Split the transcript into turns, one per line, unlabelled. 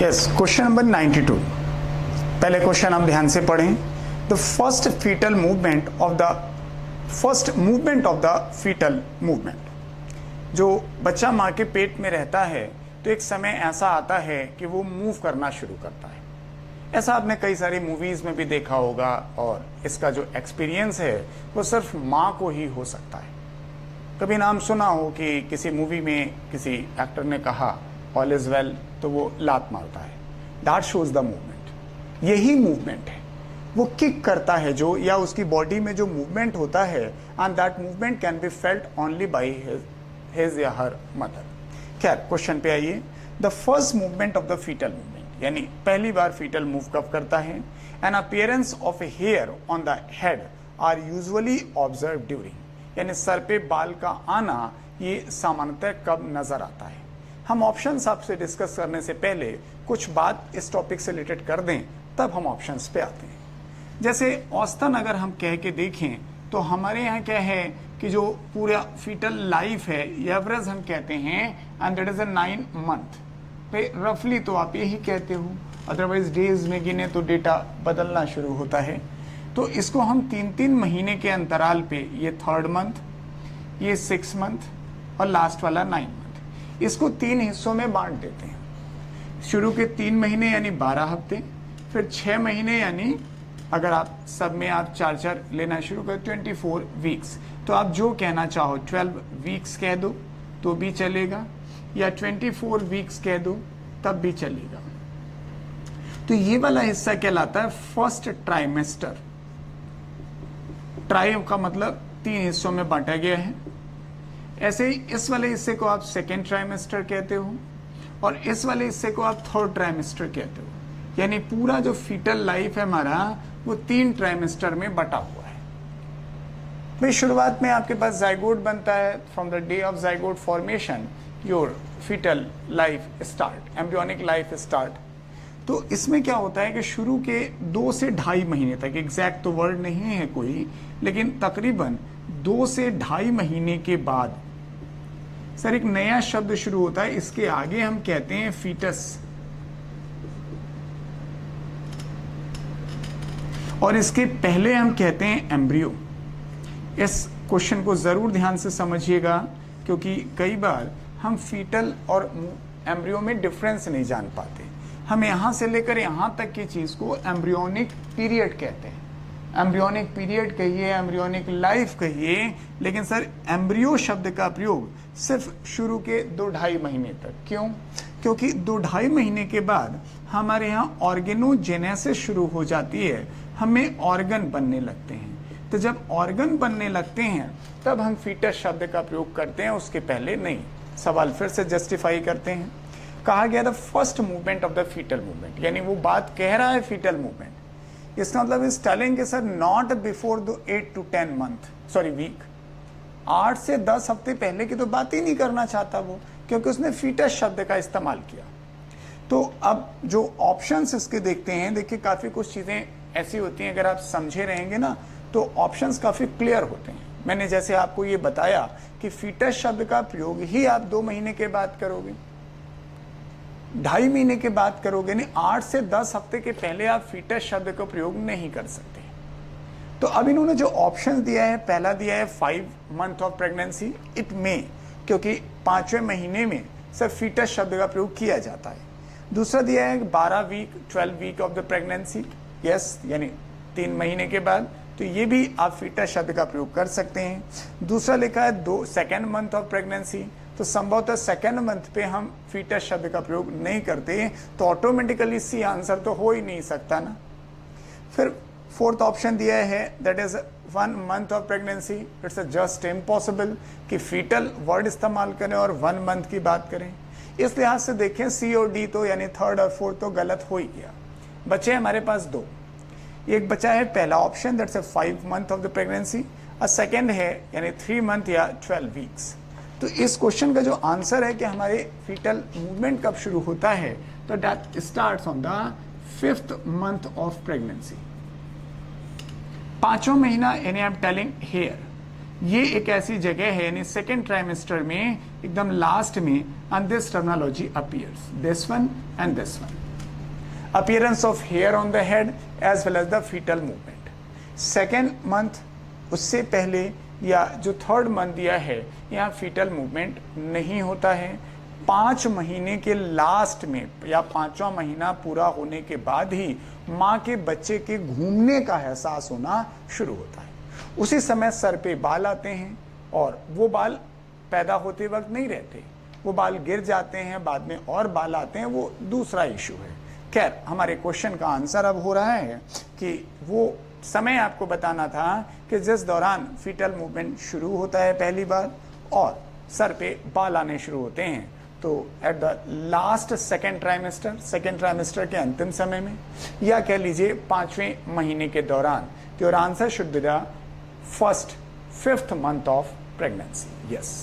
Yes, question number 92। पहले question हम ध्यान से पढ़ें। The first movement of the foetal movement. जो बच्चा माँ के पेट में रहता है तो एक समय ऐसा आता है कि वो मूव करना शुरू करता है। ऐसा आपने कई सारी मूवीज में भी देखा होगा और इसका जो एक्सपीरियंस है वो सिर्फ माँ को ही हो सकता है। कभी नाम सुना हो कि किसी मूवी में किसी एक्टर ने कहा ऑल इज वेल, तो वो लात मारता है। That shows the movement. यही मूवमेंट है, वो किक करता है जो, या उसकी बॉडी में जो मूवमेंट होता है, and that movement can be felt only by his या हर मदर। खैर, क्वेश्चन पे आइए। The first movement of the foetal movement, यानी पहली बार फीटल मूव कब करता है। An appearance of a hair on the head are usually observe during, यानी सर पे बाल का आना ये सामान्यतः कब नजर आता है। हम ऑप्शंस आपसे डिस्कस करने से पहले कुछ बात इस टॉपिक से रिलेटेड कर दें, तब हम ऑप्शंस पे आते हैं। जैसे औसतन अगर हम कह के देखें तो हमारे यहाँ क्या है कि जो पूरा फीटल लाइफ है एवरेज हम कहते हैं, and that is a 9 month पे रफली, तो आप यही कहते हो। अदरवाइज डेज में गिने तो डेटा बदलना शुरू होता है। तो इसको हम 3-3 महीने के अंतराल पे, ये 3rd मंथ, ये 6 मंथ और लास्ट वाला 9 मंथ, इसको 3 हिस्सों में बांट देते हैं। शुरू के 3 महीने यानी 12 हफ्ते, फिर 6 महीने यानी अगर आप सब में आप 4-4 लेना शुरू करें 24 वीक्स। तो आप जो कहना चाहो 12 वीक्स कह दो तो भी चलेगा, या 24 वीक्स कह दो तब भी चलेगा। तो ये वाला हिस्सा कहलाता है फर्स्ट ट्राइमेस्टर। ट्राई का मतलब 3 हिस्सों में बांटा गया है। ऐसे ही इस वाले हिस्से को आप सेकेंड ट्राइमेस्टर कहते हो और इस वाले हिस्से को आप 3rd ट्राइमेस्टर कहते हो। यानी पूरा जो फीटल लाइफ है हमारा वो 3 ट्राइमेस्टर में बटा हुआ है। भाई शुरुआत में आपके पास जाइगोट बनता है। From the day of zygote formation your foetal life start, embryonic life start. तो इसमें क्या होता है कि शुरू के 2 से 2.5 महीने तक, एग्जैक्ट तो वर्ड नहीं है कोई, लेकिन तकरीबन 2 से 2.5 महीने के बाद सर एक नया शब्द शुरू होता है। इसके आगे हम कहते हैं फीटस, और इसके पहले हम कहते हैं एम्ब्रियो। इस क्वेश्चन को जरूर ध्यान से समझिएगा, क्योंकि कई बार हम फीटल और एम्ब्रियो में डिफरेंस नहीं जान पाते। हम यहां से लेकर यहां तक की चीज को एम्ब्रियोनिक पीरियड कहते हैं। एम्ब्रियोनिक पीरियड कहिए, एम्ब्रियोनिक लाइफ कहिए, लेकिन सर एम्ब्रियो शब्द का प्रयोग सिर्फ शुरू के 2-2.5 महीने तक। क्यों? क्योंकि 2-2.5 महीने के बाद हमारे यहाँ ऑर्गेनोजेनेसिस शुरू हो जाती है, हमें ऑर्गन बनने लगते हैं। तो जब ऑर्गन बनने लगते हैं तब हम फीटस शब्द का प्रयोग करते हैं, उसके पहले नहीं। सवाल फिर से जस्टिफाई करते हैं। कहा गया the first movement of the foetal movement, यानी वो बात कह रहा है फीटल मूवमेंट। इसका मतलब is telling sir not before the 8 to 10 month, sorry week. 8 से 10 हफ्ते पहले की तो बात ही नहीं करना चाहता वो, क्योंकि उसने फीटस शब्द का इस्तेमाल किया। तो अब जो ऑप्शंस इसके देखते हैं, देखिए काफी कुछ चीजें ऐसी होती हैं, अगर आप समझे रहेंगे ना तो ऑप्शंस काफी क्लियर होते हैं। मैंने जैसे आपको ये बताया कि फीटस शब्द का प्रयोग ही आप 2 महीने के बाद करोगे, 2.5 महीने के बाद करोगे, नहीं 8 से 10 हफ्ते के पहले आप फीटस शब्द का प्रयोग नहीं कर सकते। तो अब इन्होंने जो ऑप्शन दिया है, पहला दिया है 5 month of pregnancy, it may, क्योंकि 5वें महीने में सिर्फ फीटस शब्द का प्रयोग किया जाता है। दूसरा दिया है 12 week, 12 week of the pregnancy, yes, यानी 3 महीने के बाद, तो ये भी आप फीटस शब्द का प्रयोग कर सकते हैं। दूसरा लिखा है 2 मंथ ऑफ प्रेगनेंसी, तो संभवतः 2nd मंथ पे हम फीटस शब्द का प्रयोग नहीं करते, तो ऑटोमेटिकली सी आंसर तो हो ही नहीं सकता ना। फिर 4th ऑप्शन दिया है that is 1 month of pregnancy. It's just impossible कि फीटल वर्ड इस्तेमाल करें और 1 मंथ की बात करें। इस लिहाज से देखें सी और डी तो यानी 3rd और 4th तो गलत हो ही गया। बचे हमारे पास 2। एक बचा है पहला option that's 5 month of the pregnancy, और सेकेंड है यानी 3 मंथ या 12 वीक्स। तो इस क्वेश्चन का जो आंसर है कि हमारे फीटल मूवमेंट कब शुरू होता है, तो that starts on the 5th month of pregnancy. 5वां महीना यानी आई एम टेलिंग हेयर, ये एक ऐसी जगह है यानी 2nd ट्राइमेस्टर में एकदम लास्ट में, and this terminology appears, this one and this one. Appearance of hair on the head as well as the foetal movement. Second month उससे पहले या जो थर्ड मंथ दिया है यहाँ फीटल मूवमेंट नहीं होता है। 5 महीने के लास्ट में या 5वां महीना पूरा होने के बाद ही माँ के बच्चे के घूमने का एहसास होना शुरू होता है। उसी समय सर पे बाल आते हैं और वो बाल पैदा होते वक्त नहीं रहते, वो बाल गिर जाते हैं, बाद में और बाल आते हैं, वो दूसरा इशू है। खैर, हमारे क्वेश्चन का आंसर अब हो रहा है कि वो समय आपको बताना था कि जिस दौरान फीटल मूवमेंट शुरू होता है पहली बार और सर पे बाल आने शुरू होते हैं, तो at the last second trimester के अंतिम समय में, या कह लीजिए 5वें महीने के दौरान। Your answer should be the 1st 5th month of pregnancy. Yes.